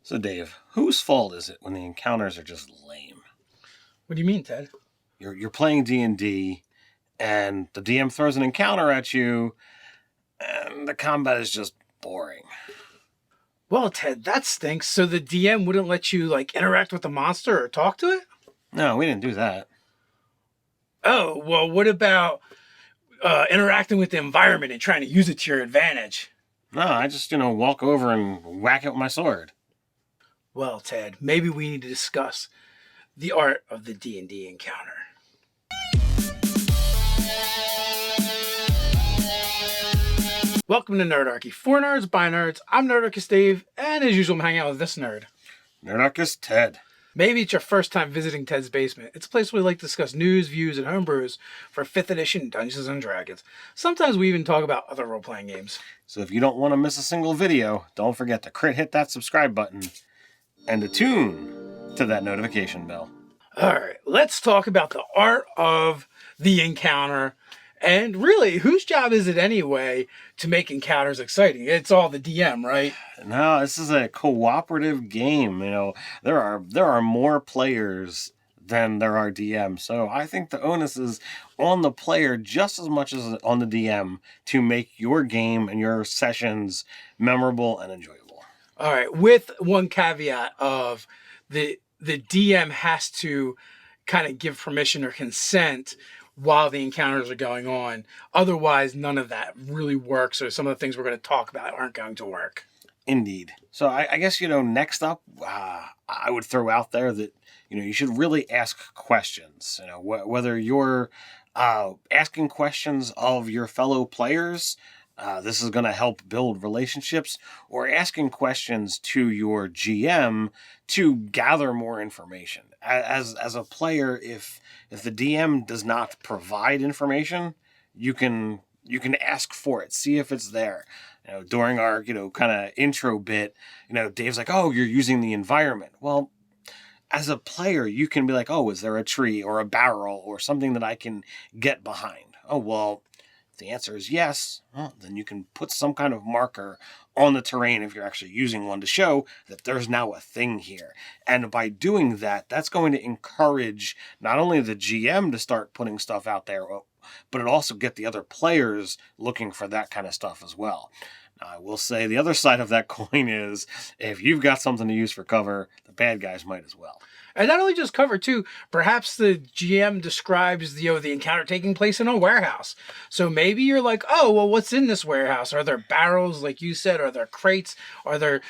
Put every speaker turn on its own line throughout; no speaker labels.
So, Dave, whose fault is it when the encounters are just lame?
What do you mean, Ted?
You're playing D&D, and the DM throws an encounter at you, and the combat is just boring.
Well, Ted, that stinks. So the DM wouldn't let you, interact with the monster or talk to it?
No, we didn't do that.
Oh, well, what about interacting with the environment and trying to use it to your advantage?
No, I just, walk over and whack it with my sword.
Well, Ted, maybe we need to discuss the art of the D&D encounter. Welcome to Nerdarchy. For nerds, by nerds. I'm Nerdarchy Dave, and as usual, I'm hanging out with this nerd.
Nerdarchy Ted.
Maybe it's your first time visiting Ted's Basement. It's a place where we like to discuss news, views, and homebrews for 5th edition Dungeons & Dragons. Sometimes we even talk about other role-playing games.
So if you don't want to miss a single video, don't forget to hit that subscribe button and attune to that notification bell.
Alright, let's talk about the art of the encounter. And really, whose job is it anyway to make encounters exciting? It's all the DM, right?
No, this is a cooperative game. There are more players than there are DMs. So I think the onus is on the player just as much as on the DM to make your game and your sessions memorable and enjoyable.
All right, with one caveat of the DM has to kind of give permission or consent while the encounters are going on. Otherwise, none of that really works, or some of the things we're going to talk about aren't going to work.
Indeed. So I guess, next up, I would throw out there that, you should really ask questions. Whether you're asking questions of your fellow players, this is going to help build relationships, or asking questions to your GM to gather more information. As a player, if the DM does not provide information, you can ask for it, see if it's there. During our, kind of intro bit, Dave's like, oh, you're using the environment. Well, as a player, you can be like, oh, is there a tree or a barrel or something that I can get behind? Oh, well, if the answer is yes, well, then you can put some kind of marker on the terrain if you're actually using one to show that there's now a thing here. And by doing that, that's going to encourage not only the GM to start putting stuff out there, but it also get the other players looking for that kind of stuff as well. Now, I will say the other side of that coin is if you've got something to use for cover, the bad guys might as well.
And not only just cover, too, perhaps the GM describes the encounter taking place in a warehouse. So maybe you're like, oh, well, what's in this warehouse? Are there barrels, like you said? Are there crates? Are there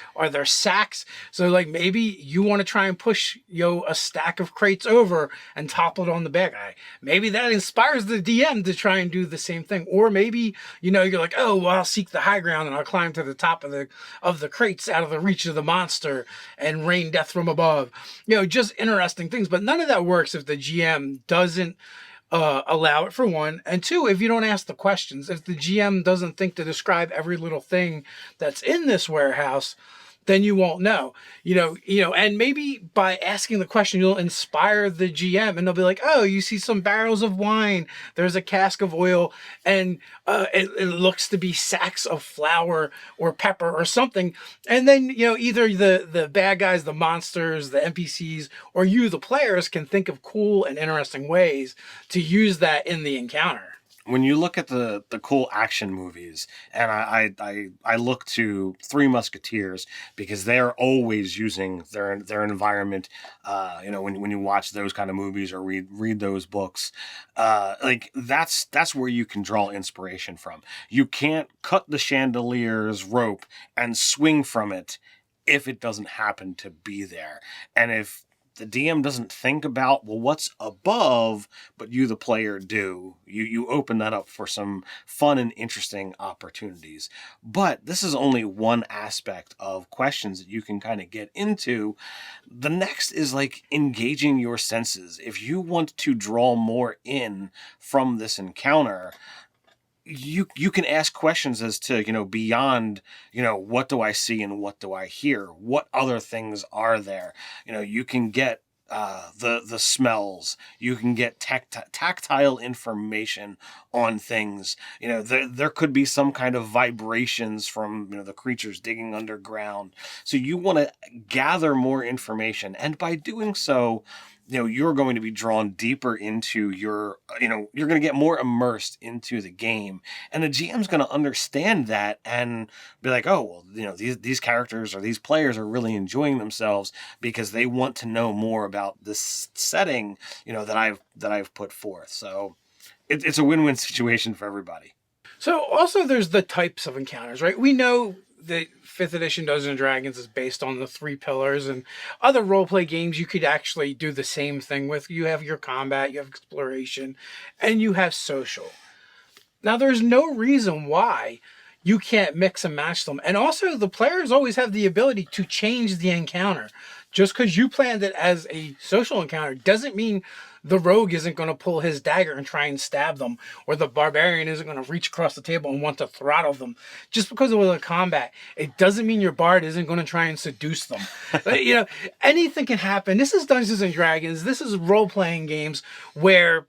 sacks? So, maybe you want to try and push, a stack of crates over and topple it on the bad guy. Maybe that inspires the DM to try and do the same thing. Or maybe, you're like, oh, well, I'll seek the high ground and I'll climb to the top of the crates out of the reach of the monster and rain death from above. Just interesting things, but none of that works if the GM doesn't allow it, for one, and two, if you don't ask the questions. If the GM doesn't think to describe every little thing that's in this warehouse, then you won't know, and maybe by asking the question, you'll inspire the GM and they'll be like, oh, you see some barrels of wine, there's a cask of oil, and it looks to be sacks of flour or pepper or something. And then, either the bad guys, the monsters, the NPCs, or you, the players, can think of cool and interesting ways to use that in the encounter.
When you look at the cool action movies, and I look to Three Musketeers because they're always using their environment. When you watch those kind of movies or read those books, that's where you can draw inspiration from. You can't cut the chandelier's rope and swing from it if it doesn't happen to be there, and if the DM doesn't think about, well, what's above, but you, the player, do. You open that up for some fun and interesting opportunities. But this is only one aspect of questions that you can kind of get into. The next is engaging your senses. If you want to draw more in from this encounter, you can ask questions as to, beyond, what do I see and what do I hear? What other things are there? You can get the smells. You can get tactile information on things. There could be some kind of vibrations from the creatures digging underground. So you want to gather more information, and by doing so, you're going to be drawn deeper into you're going to get more immersed into the game, and the GM's going to understand that and be like, oh, well, these characters or these players are really enjoying themselves because they want to know more about this setting, that I've put forth. So it's a win-win situation for everybody.
So also there's the types of encounters, right? We know that 5th edition Dungeons and Dragons is based on the 3 pillars, and other roleplay games you could actually do the same thing with. You have your combat, you have exploration, and you have social. Now there's no reason why you can't mix and match them. And also the players always have the ability to change the encounter. Just because you planned it as a social encounter doesn't mean the rogue isn't going to pull his dagger and try and stab them, or the barbarian isn't going to reach across the table and want to throttle them. Just because it was a combat, it doesn't mean your bard isn't going to try and seduce them. Anything can happen. This is Dungeons and Dragons. This is role-playing games where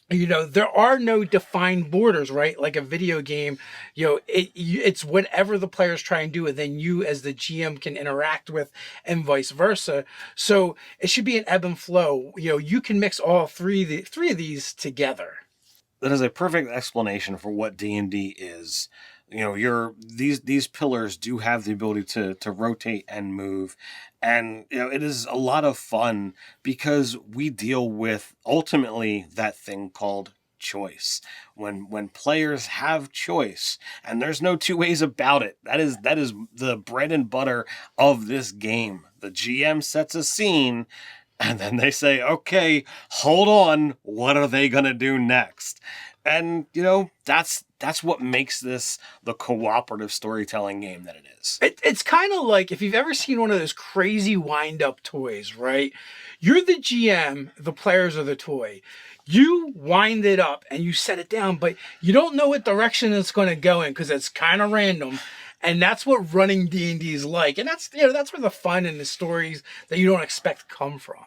there are no defined borders, right? Like a video game, it's whatever the players try and do, and then you as the GM can interact with, and vice versa. So it should be an ebb and flow. You can mix all three of these together.
That is a perfect explanation for what D&D is. These pillars do have the ability to rotate and move, and it is a lot of fun because we deal with ultimately that thing called choice. When players have choice, and there's no two ways about it, that is the bread and butter of this game. The GM sets a scene, and then they say, okay, hold on, what are they gonna do next? And, that's what makes this the cooperative storytelling game that it is.
It's kind of like if you've ever seen one of those crazy wind-up toys, right? You're the GM, the players are the toy. You wind it up and you set it down, but you don't know what direction it's going to go in because it's kind of random. And that's what running D&D is like. And that's where the fun and the stories that you don't expect come from.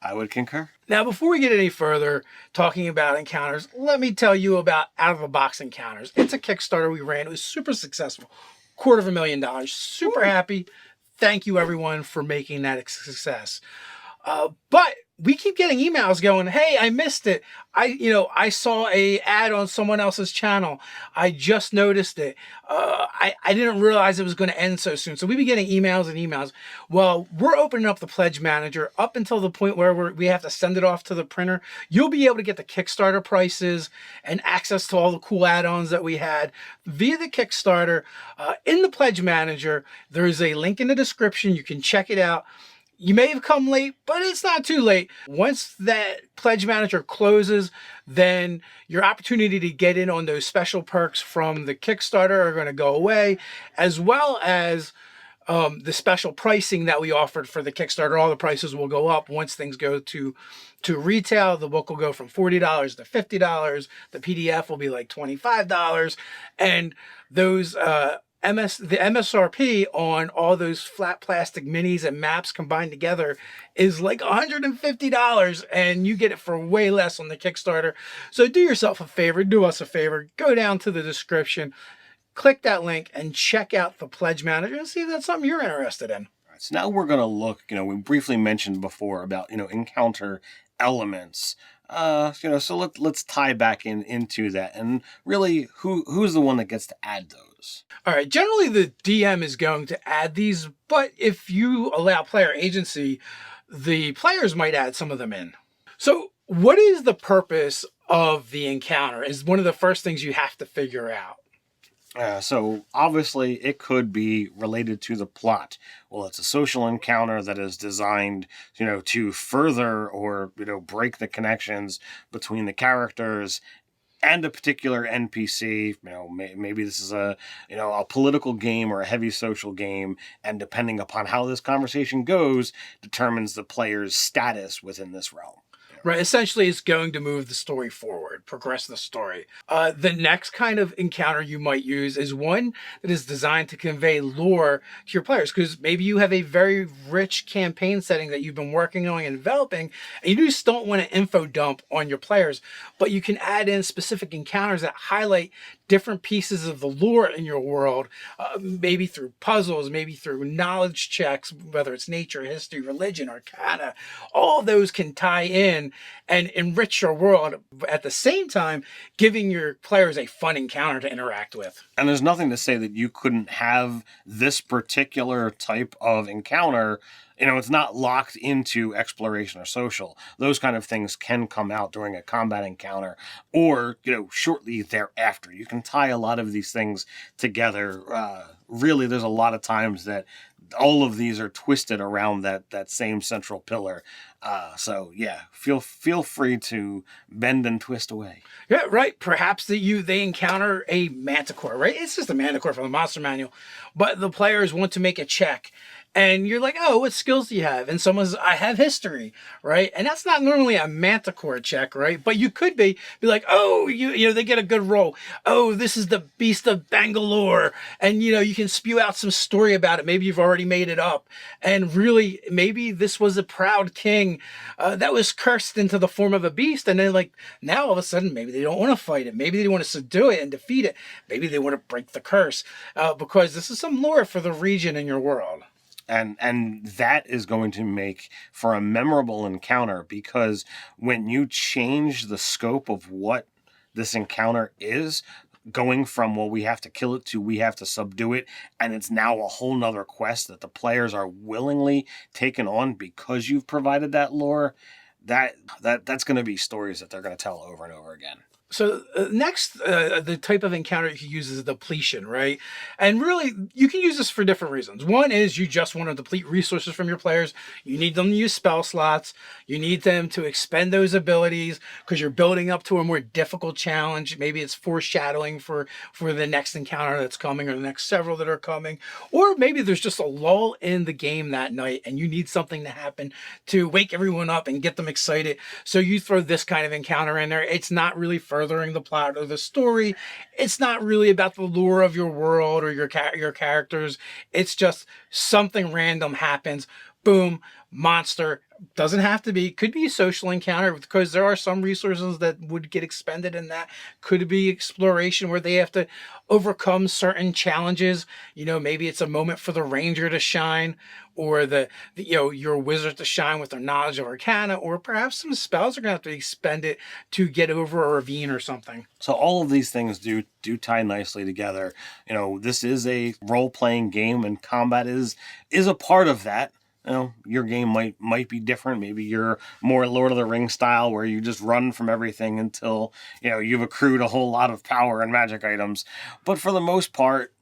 I would concur.
Now, before we get any further talking about encounters, let me tell you about Out-of-the-Box Encounters. It's a Kickstarter we ran. It was super successful. $250,000. Super happy. Thank you, everyone, for making that a success. But we keep getting emails going, hey, I missed it. I saw a ad on someone else's channel. I just noticed it. I didn't realize it was going to end so soon. So we've been getting emails and emails. Well, we're opening up the Pledge Manager up until the point where we have to send it off to the printer. You'll be able to get the Kickstarter prices and access to all the cool add-ons that we had via the Kickstarter. In the Pledge Manager, there is a link in the description. You can check it out. You may have come late, but it's not too late. Once that Pledge Manager closes, then your opportunity to get in on those special perks from the Kickstarter are going to go away, as well as the special pricing that we offered for the Kickstarter. All the prices will go up once things go to retail. The book will go from $40 to $50. The PDF will be like $25. And those the MSRP on all those flat plastic minis and maps combined together is like $150, and you get it for way less on the Kickstarter. So do yourself a favor, do us a favor, go down to the description, click that link, and check out the Pledge Manager and see if that's something you're interested in.
All right, so now we're going to look, we briefly mentioned before about, encounter elements. So let's tie back into that, and really who's the one that gets to add those?
All right, generally the DM is going to add these, but if you allow player agency, the players might add some of them in. So what is the purpose of the encounter is one of the first things you have to figure out.
So obviously it could be related to the plot. Well, it's a social encounter that is designed, to further or, break the connections between the characters and a particular NPC. Maybe this is a political game or a heavy social game, and depending upon how this conversation goes, determines the player's status within this realm.
Right, essentially it's going to move the story forward, progress the story. The next kind of encounter you might use is one that is designed to convey lore to your players, because maybe you have a very rich campaign setting that you've been working on and developing, and you just don't want to info dump on your players, but you can add in specific encounters that highlight different pieces of the lore in your world, maybe through puzzles, maybe through knowledge checks, whether it's nature, history, religion, arcana. All of those can tie in and enrich your world at the same time, giving your players a fun encounter to interact with.
And there's nothing to say that you couldn't have this particular type of encounter. It's not locked into exploration or social. Those kind of things can come out during a combat encounter or, shortly thereafter. You can tie a lot of these things together. Really, there's a lot of times that all of these are twisted around that same central pillar. So yeah, feel free to bend and twist away.
Yeah, right. Perhaps they encounter a Manticore, right? It's just a Manticore from the monster manual, but the players want to make a check. And you're like, oh, what skills do you have? And someone says, I have history, right? And that's not normally a Manticore check, right? But you could be like, oh, they get a good roll. Oh, this is the Beast of Bangalore. And, you can spew out some story about it. Maybe you've already made it up. And really, maybe this was a proud king that was cursed into the form of a beast. And then now all of a sudden, maybe they don't want to fight it. Maybe they want to subdue it and defeat it. Maybe they want to break the curse because this is some lore for the region in your world.
And that is going to make for a memorable encounter, because when you change the scope of what this encounter is, going from, well, we have to kill it to we have to subdue it, and it's now a whole nother quest that the players are willingly taken on because you've provided that lore, that's going to be stories that they're going to tell over and over again.
So next, the type of encounter you can use is depletion, right? And really, you can use this for different reasons. One is you just want to deplete resources from your players. You need them to use spell slots. You need them to expend those abilities because you're building up to a more difficult challenge. Maybe it's foreshadowing for the next encounter that's coming or the next several that are coming. Or maybe there's just a lull in the game that night and you need something to happen to wake everyone up and get them excited. So you throw this kind of encounter in there. It's not really furthering the plot or the story. It's not really about the lore of your world or your characters. It's just something random happens. Boom, monster. Doesn't have to be. Could be a social encounter because there are some resources that would get expended in that. Could be exploration where they have to overcome certain challenges. Maybe it's a moment for the ranger to shine, or your wizard to shine with their knowledge of arcana, or perhaps some spells are going to have to be expended to get over a ravine or something.
So all of these things do tie nicely together. This is a role-playing game, and combat is a part of that. Your game might be different. Maybe you're more Lord of the Rings style, where you just run from everything until you've accrued a whole lot of power and magic items. But for the most part,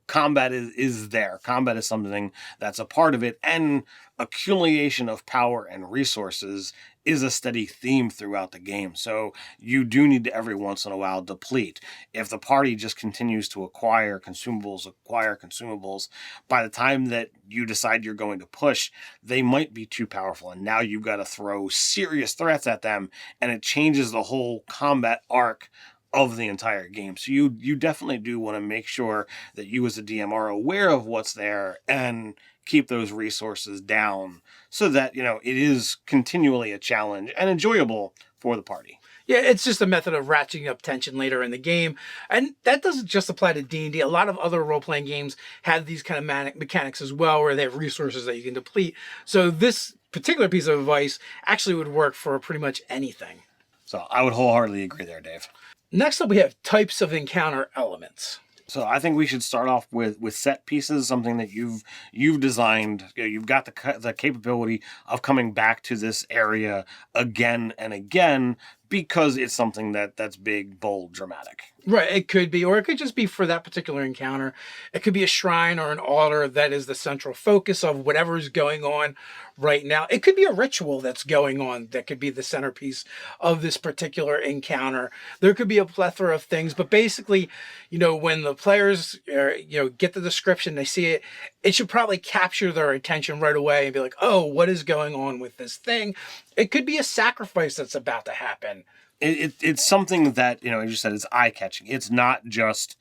combat is there. Combat is something that's a part of it, and accumulation of power and resources is a steady theme throughout the game. So you do need to every once in a while deplete. If the party just continues to acquire consumables, by the time that you decide you're going to push, they might be too powerful, and now you've got to throw serious threats at them, and it changes the whole combat arc of the entire game. So you definitely do want to make sure that you as a DM are aware of what's there and keep those resources down so that, it is continually a challenge and enjoyable for the party.
Yeah, it's just a method of ratcheting up tension later in the game. And that doesn't just apply to D&D. A lot of other role-playing games have these kind of mechanics as well, where they have resources that you can deplete. So this particular piece of advice actually would work for pretty much anything.
So I would wholeheartedly agree there, Dave.
Next up, we have types of encounter elements.
So I think we should start off with set pieces, something that you've designed. You've got the capability of coming back to this area again and again because it's something that's big, bold, dramatic.
Right, it could be, or it could just be for that particular encounter. It could be a shrine or an altar that is the central focus of whatever is going on right now. It could be a ritual that's going on that could be the centerpiece of this particular encounter. There could be a plethora of things, but basically, when the players, get the description, they see it, it should probably capture their attention right away and be like, oh, what is going on with this thing? It could be a sacrifice that's about to happen.
It's something that, as you said, it's eye-catching. It's not just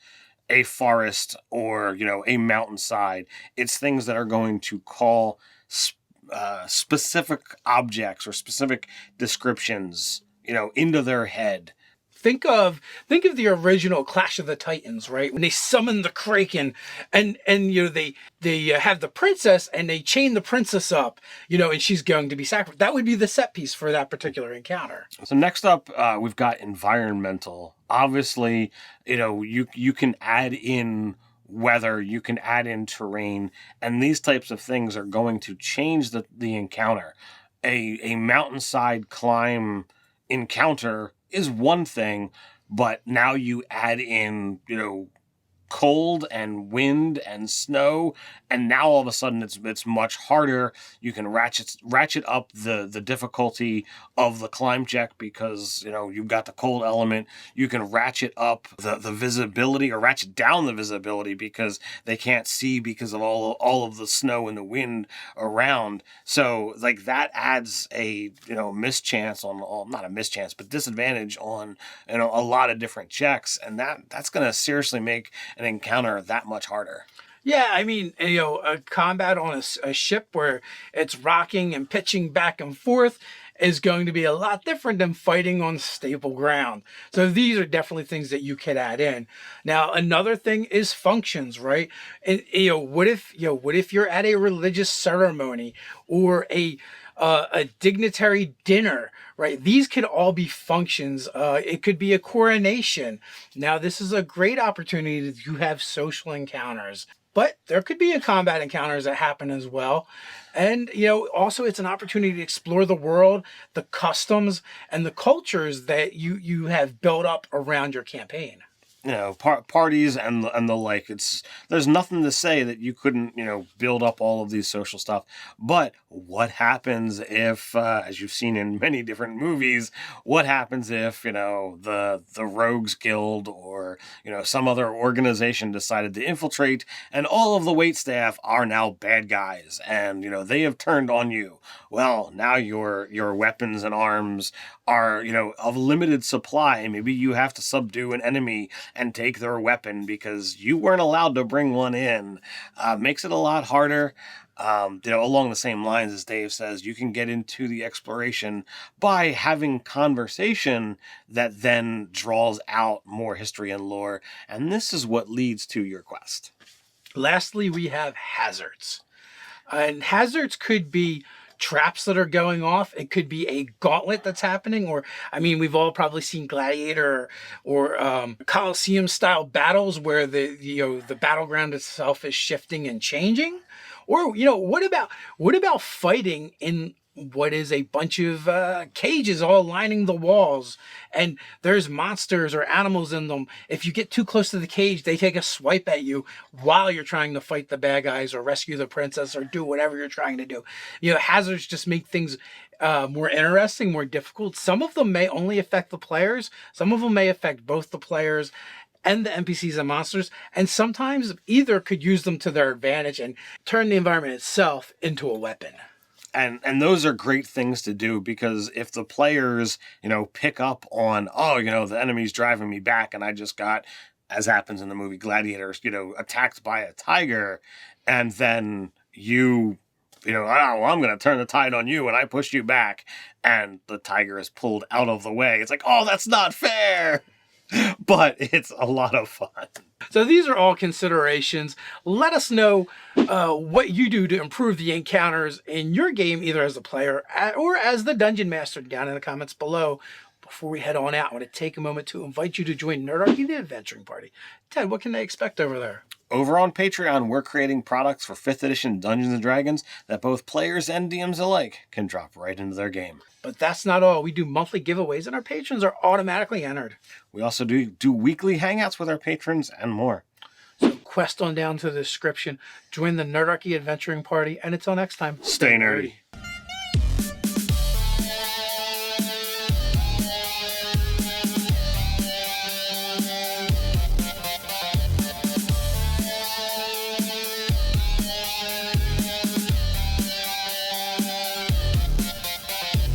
a forest or, a mountainside. It's things that are going to call specific objects or specific descriptions, into their head.
Think of the original Clash of the Titans, right? When they summon the Kraken, and they have the princess, and they chain the princess up, and she's going to be sacrificed. That would be the set piece for that particular encounter.
So next up, we've got environmental. Obviously, you can add in weather, you can add in terrain, and these types of things are going to change the encounter. A mountainside climb encounter is one thing, but now you add in, cold and wind and snow, and now all of a sudden it's much harder. You can ratchet up the difficulty of the climb check because you've got the cold element. You can ratchet up the visibility, or ratchet down the visibility because they can't see because of all of the snow and the wind around. So like that adds a mischance on, not a mischance, but disadvantage on a lot of different checks, and that's going to seriously make an encounter that much harder.
Yeah, I mean, a combat on a ship where it's rocking and pitching back and forth is going to be a lot different than fighting on stable ground. So these are definitely things that you could add in. Now, another thing is functions, right? And what if you're at a religious ceremony or a dignitary dinner, right? These could all be functions. It could be a coronation. Now, this is a great opportunity to have social encounters, but there could be a combat encounters that happen as well. And, also it's an opportunity to explore the world, the customs, and the cultures that you have built up around your campaign.
Parties and the like. There's nothing to say that you couldn't, build up all of these social stuff. But what happens if, as you've seen in many different movies, what happens if, the Rogues Guild or, some other organization decided to infiltrate and all of the waitstaff are now bad guys and, they have turned on you. Well, now your weapons and arms are, of limited supply. Maybe you have to subdue an enemy and take their weapon because you weren't allowed to bring one in. Makes it a lot harder. Along the same lines as Dave says, you can get into the exploration by having conversation that then draws out more history and lore. And this is what leads to your quest.
Lastly, we have hazards. And hazards could be traps that are going off. It could be a gauntlet that's happening, or we've all probably seen Gladiator or Colosseum style battles where the battleground itself is shifting and changing. Or what about fighting in what is a bunch of cages all lining the walls, and there's monsters or animals in them. If you get too close to the cage, they take a swipe at you while you're trying to fight the bad guys or rescue the princess or do whatever you're trying to do. Hazards just make things more interesting, more difficult. Some of them may only affect the players. Some of them may affect both the players and the NPCs and monsters, and sometimes either could use them to their advantage and turn the environment itself into a weapon.
And those are great things to do because if the players, pick up on, the enemy's driving me back and I just got, as happens in the movie Gladiator, attacked by a tiger, and then I'm going to turn the tide on you and I push you back and the tiger is pulled out of the way. It's like, oh, that's not fair. But it's a lot of fun.
So these are all considerations. Let us know what you do to improve the encounters in your game, either as a player or as the Dungeon Master, down in the comments below. Before we head on out, I want to take a moment to invite you to join Nerdarchy, the adventuring party. Ted, what can they expect over there?
Over on Patreon, we're creating products for 5th edition Dungeons & Dragons that both players and DMs alike can drop right into their game.
But that's not all. We do monthly giveaways, and our patrons are automatically entered.
We also do weekly hangouts with our patrons and more.
So quest on down to the description, join the Nerdarchy adventuring party, and until next time,
stay nerdy.